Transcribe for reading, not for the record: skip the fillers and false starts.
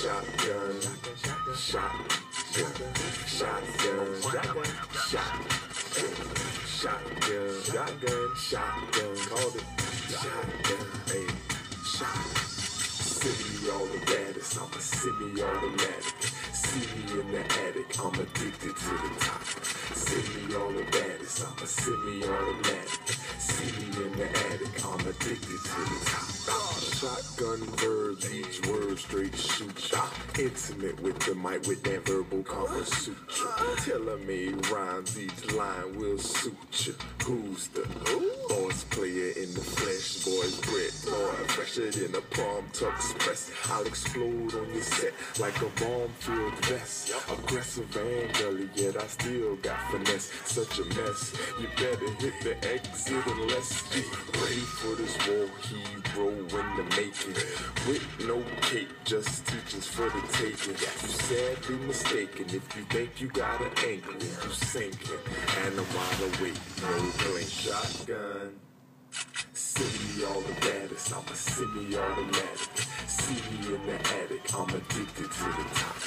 Shotgun, shotgun, shotgun, shotgun, called it shotgun, hey, shot. Semi-automatic, I'm a semi-automatic. See me in the attic, I'm addicted to the top. Semi-automatic, I'm a semi-automatic. See me in the attic, I'm addicted to the top. Shotgun verbs, each word straight shoot. Intimate with the mic, with that verbal Kama Sutra. Tailor-made rhymes, each line will suit you. Who's the boss player in the flesh? Boys, Brett, boy, fresher than a palm tuck express. I'll explode on your set like a bomb-filled vest. Aggressive and gully, yet I still got finesse. Such a mess, you better hit the exit and let's get ready for this war hero in the making. With no cake, just teachings for the taking. You sadly mistaken if you think you got an anchor. You sinking, and I'm wide awake, no blink. Shotgun, semi-automatic, I'm a semi-automatic. See me in the attic, I'm addicted to the top.